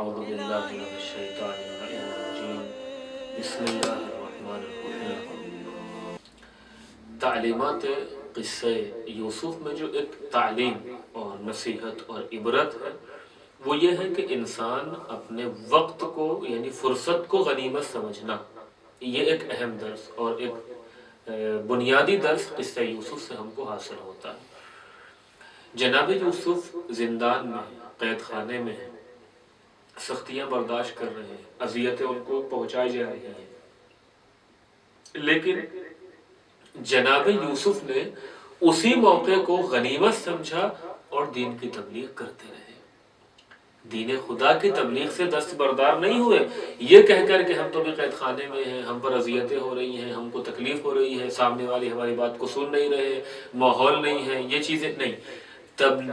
اعوذ باللہ من الشیطان اللعین الرجیم بسم اللہ الرحمن الرحیم۔ تعلیمات قصے یوسف میں جو ایک تعلیم اور نصیحت اور عبرت ہے وہ یہ ہے کہ انسان اپنے وقت کو یعنی فرصت کو غنیمت سمجھنا، یہ ایک اہم درس اور ایک بنیادی درس قصہ یوسف سے ہم کو حاصل ہوتا ہے۔ جناب یوسف زندان میں قید خانے میں ہیں، سختیاں برداشت کر رہے ہیں، اذیتیں ان کو پہنچائی جا رہی ہیں، لیکن جناب یوسف نے اسی موقع کو غنیمت سمجھا اور دین کی تبلیغ کرتے رہے، دین خدا کی تبلیغ سے دستبردار نہیں ہوئے یہ کہہ کر کہ ہم تو بھی قید خانے میں ہیں، ہم پر اذیتیں ہو رہی ہیں، ہم کو تکلیف ہو رہی ہے، سامنے والے ہماری بات کو سن نہیں رہے، ماحول نہیں ہے، یہ چیزیں نہیں۔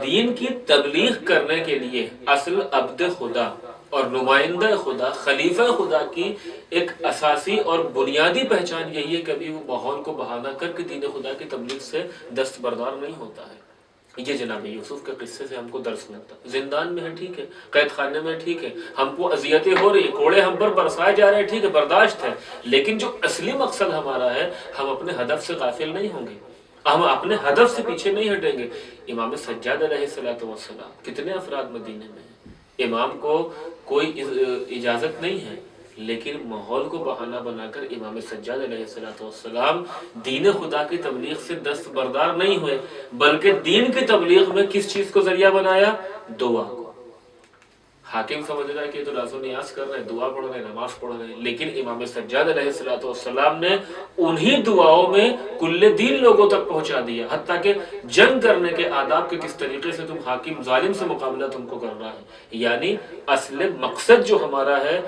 دین کی تبلیغ کرنے کے لیے اصل عبد خدا اور نمائندہ خدا، خلیفہ خدا کی ایک اساسی اور بنیادی پہچان یہی ہے، کبھی وہ ماحول کو بہانہ کر کے دین خدا کی تبلیغ سے دستبردار نہیں ہوتا ہے۔ یہ جناب یوسف کے قصے سے ہم کو درس ملتا ہے۔ زندان میں ہے ٹھیک ہے، قید خانے میں ٹھیک ہے، ہم کو اذیتیں ہو رہی ہیں، کوڑے ہم پر برسائے جا رہے ہیں، ٹھیک ہے، برداشت ہے، لیکن جو اصلی مقصد ہمارا ہے ہم اپنے ہدف سے غافل نہیں ہوں گے، ہم اپنے ہدف سے پیچھے نہیں ہٹیں گے۔ امام سجاد علیہ السلام کتنے افراد مدینے میں ہیں، امام کو کوئی اجازت نہیں ہے، لیکن ماحول کو بہانہ بنا کر امام سجاد علیہ السلام دین خدا کی تبلیغ سے دستبردار نہیں ہوئے، بلکہ دین کی تبلیغ میں کس چیز کو ذریعہ بنایا؟ دعا کو۔ حاکم سمجھ رہا ہے کہ یہ تو راز و نیاز کر رہے ہیں، دعا پڑھ رہے ہیں، نماز پڑھ رہے ہیں، لیکن امام سجاد علیہ السلام نے انہی دعاؤں میں کل دین لوگوں تک پہنچا دیا، حتیٰ کہ جنگ کرنے کے آداب کے کس طریقے سے تم حاکم ظالم سے مقابلہ تم کو کر رہا ہے، یعنی اصل مقصد جو ہمارا ہے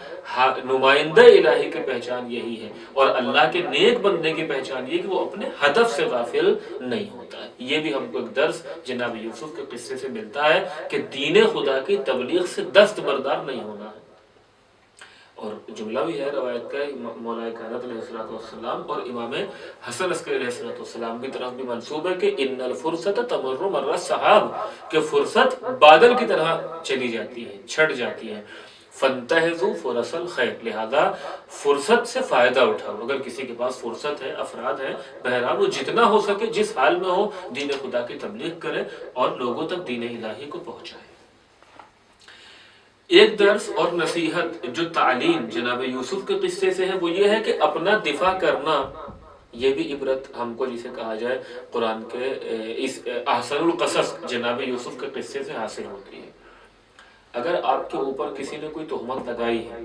نمائندہ الہی کی پہچان یہی ہے، اور اللہ کے نیک بندے کی پہچان یہ کہ وہ اپنے ہدف سے غافل نہیں ہوتا ہے۔ یہ بھی ہم کو ایک درس جناب یوسف کے قصے سے ملتا ہے کہ دین خدا کی تبلیغ سے دستبردار نہیں ہونا ہے۔ اور جملہ بھی ہے روایت کا، مولا کائنات علیہ السلام اور امام حسن عسکری علیہ السلام کی طرف بھی منسوب ہے کہ ان الفرصت تمر مر السحاب، کہ فرصت بادل کی طرح چلی جاتی ہے، چھٹ جاتی ہے، فانتہزوا فرص الخیر، لہذا فرصت سے فائدہ اٹھاؤ۔ اگر کسی کے پاس فرصت ہے، افراد ہیں، بہرحال وہ جتنا ہو سکے جس حال میں ہو دین خدا کی تبلیغ کرے اور لوگوں تک دین الہی کو پہنچائے۔ ایک درس اور نصیحت جو تعلیم جناب یوسف کے قصے سے ہے وہ یہ ہے کہ اپنا دفاع کرنا، یہ بھی عبرت ہم کو جسے کہا جائے قرآن کے اس احسن القصص جناب یوسف کے قصے سے حاصل ہوتی ہے۔ اگر آپ کے اوپر کسی نے کوئی تہمت لگائی ہے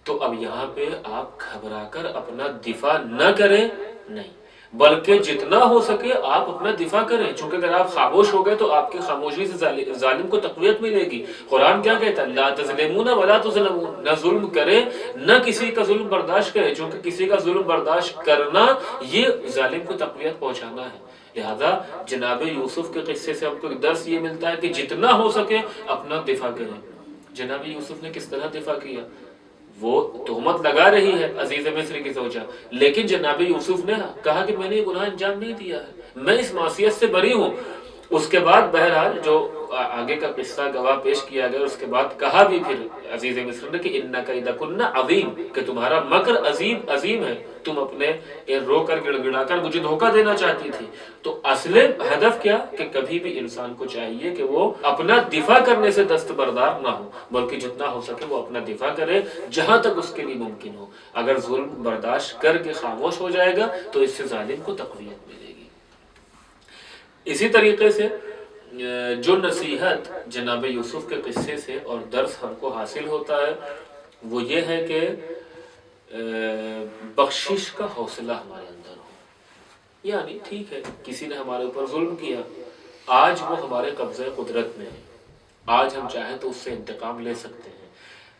تو اب یہاں پہ آپ گھبرا کر اپنا دفاع نہ کریں، نہیں، بلکہ جتنا ہو سکے آپ اپنا دفاع کریں، چونکہ اگر آپ خاموش ہو گئے تو آپ کی خاموشی سے ظالم کو تقویت ملے گی۔ قرآن کیا کہتا ہے؟ لا تظلمون ولا تظلمون، نہ ظلم کرے نہ کسی کا ظلم برداشت کرے، چونکہ کسی کا ظلم برداشت کرنا یہ ظالم کو تقویت پہنچانا ہے۔ لہذا جناب یوسف کے قصے سے ہم کو ایک درس یہ ملتا ہے کہ جتنا ہو سکے اپنا دفاع کریں۔ جناب یوسف نے کس طرح دفاع کیا؟ وہ تہمت لگا رہی ہے عزیز مصر کی زوجہ، لیکن جناب یوسف نے کہا کہ میں نے یہ گناہ انجام نہیں دیا ہے، میں اس معصیت سے بری ہوں۔ اس کے بعد بہرحال جو آگے کا قصہ گواہ پیش کیا گیا، اس کے بعد کہا بھی پھر عزیز مصر نے کہ اِنَّ کَیْدَکُنَّ عَظِیم، کہ تمہارا مکر عظیم ہے، تم اپنے رو کر گڑ گڑا کر مجھے دھوکہ دینا چاہتی تھی۔ تو اصل ہدف کیا کہ کبھی بھی انسان کو چاہیے کہ وہ اپنا دفاع کرنے سے دستبردار نہ ہو، بلکہ جتنا ہو سکے وہ اپنا دفاع کرے جہاں تک اس کے لیے ممکن ہو۔ اگر ظلم برداشت کر کے خاموش ہو جائے گا تو اس سے ظالم کو تقویت ملے گی۔ اسی طریقے سے جو نصیحت جناب یوسف کے قصے سے اور درس ہم کو حاصل ہوتا ہے وہ یہ ہے کہ بخشش کا حوصلہ ہمارے اندر ہو، یعنی ٹھیک ہے کسی نے ہمارے اوپر ظلم کیا، آج وہ ہمارے قبضہ قدرت میں ہے، آج ہم چاہیں تو اس سے انتقام لے سکتے ہیں،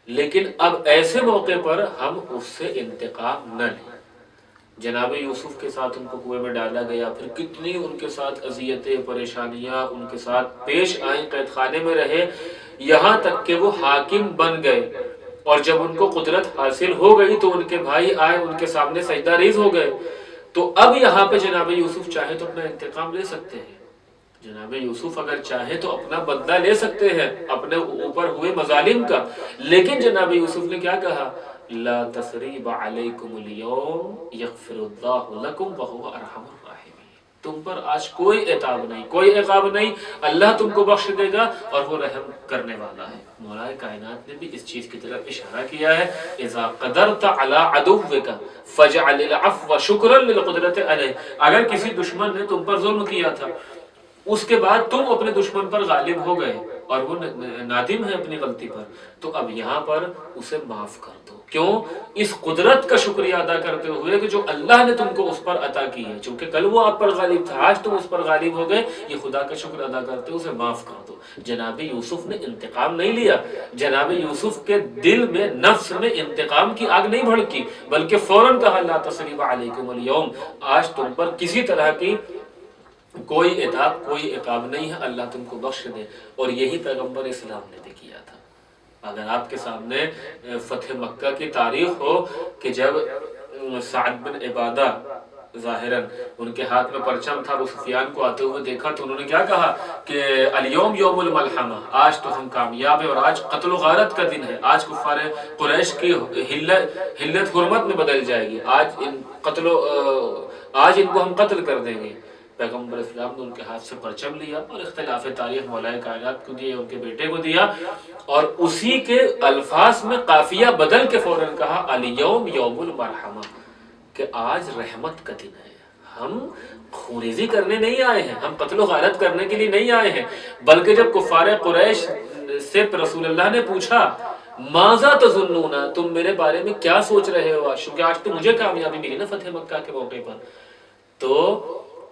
لیکن اب ایسے موقع پر ہم اس سے انتقام نہ لیں۔ جناب یوسف کے ساتھ ان کو کنویں میں ڈالا گیا، پھر کتنی ان کے ساتھ اذیتیں پریشانیاں ان کے ساتھ پیش آئیں، قید خانے میں رہے، یہاں تک کہ وہ حاکم بن گئے، اور جب ان کو قدرت حاصل ہو گئی تو ان کے بھائی آئے ان کے سامنے سجدہ ریز ہو گئے۔ تو اب یہاں پہ جناب یوسف چاہے تو اپنا انتقام لے سکتے ہیں، جناب یوسف اگر چاہے تو اپنا بدلہ لے سکتے ہیں اپنے اوپر ہوئے مظالم کا، لیکن جناب یوسف نے کیا کہا؟ لا تثریب علیکم اليوم یغفر اللہ لکم وہو ارحم الراحمین، تم پر آج کوئی عتاب نہیں، کوئی عقاب نہیں، اللہ تم کو بخش دے گا اور وہ رحم کرنے والا ہے۔ مولا کائنات نے بھی اس چیز کی طرف اشارہ کیا ہے، اذا قدرت علی عدوک فجعل العفو شکرا للقدرت علیہ، اگر کسی دشمن نے تم پر ظلم کیا تھا، اس کے بعد تم اپنے دشمن پر غالب ہو گئے اور وہ نادم ہے اپنی غلطی پر، تو اب یہاں پر اسے معاف کر دو۔ کیوں؟ اس قدرت کا شکریہ ادا کرتے ہوئے کہ جو اللہ نے تم کو اس پر عطا کی ہے، چونکہ کل وہ آپ پر غالب تھا، آج تم اس پر غالب ہو گئے، یہ خدا کا شکر ادا کرتے اسے معاف کر دو۔ جناب یوسف نے انتقام نہیں لیا، جناب یوسف کے دل میں، نفس میں انتقام کی آگ نہیں بھڑکی، بلکہ فوراً کہا لا تثریب علیکم اليوم، آج تم پر کسی طرح کی کوئی عتاب، کوئی عقاب نہیں ہے، اللہ تم کو بخش دے۔ اور یہی پیغمبر اسلام نے بھی کیا تھا۔ اگر آپ کے سامنے فتح مکہ کی تاریخ ہو کہ جب سعد بن عبادہ ظاہراً ان کے ہاتھ میں پرچم تھا، ابو سفیان کو آتے ہوئے دیکھا تو انہوں نے کیا کہا کہ الیوم یوم الملحمہ، آج تو ہم کامیاب ہیں اور آج قتل و غارت کا دن ہے، آج کفار قریش کی حلت حرمت میں بدل جائے گی، آج ان کو ہم قتل کر دیں گے۔ پیغمبر اسلام نے ان کے ہاتھ سے پرچم لیا اور اختلاف تاریخ مولا کائنات کو دیا، ان کے بیٹے کو دیا، اور اسی کے الفاظ میں قافیہ بدل کے فوراً کہا الیوم یوم المرحمہ، کہ آج رحمت کا دن ہے، ہم خوریزی کرنے نہیں آئے ہیں، ہم قتل و غارت کرنے کے لیے نہیں آئے ہیں، بلکہ جب کفار قریش سے رسول اللہ نے پوچھا ماذا تظنون، تم میرے بارے میں کیا سوچ رہے ہو، کیونکہ آج تو مجھے کامیابی ملی نا فتح مکہ کے موقع پر، تو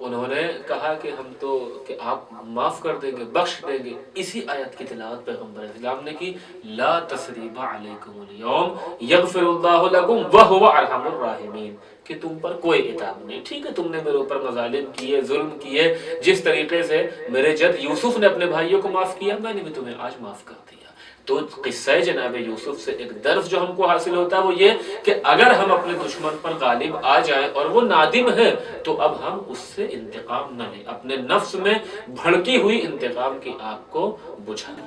انہوں نے کہا کہ ہم تو کہ آپ معاف کر دیں گے، بخش دیں گے۔ اسی آیت کی تلاوت پیغمبر اسلام نے کی، لا تثریب علیکم اليوم یغفر اللہ لکم وہو ارحم الراحمین، کہ تم پر کوئی عتاب نہیں، ٹھیک ہے تم نے میرے اوپر مظالم کیے، ظلم کیے، جس طریقے سے میرے جد یوسف نے اپنے بھائیوں کو معاف کیا، میں نے بھی تمہیں آج معاف کر دیا۔ تو قصہ جناب یوسف سے ایک درس جو ہم کو حاصل ہوتا ہے وہ یہ کہ اگر ہم اپنے دشمن پر غالب آ جائیں اور وہ نادم ہے تو اب ہم اس سے انتقام نہ لیں، اپنے نفس میں بھڑکی ہوئی انتقام کی آگ کو بجھا دیں۔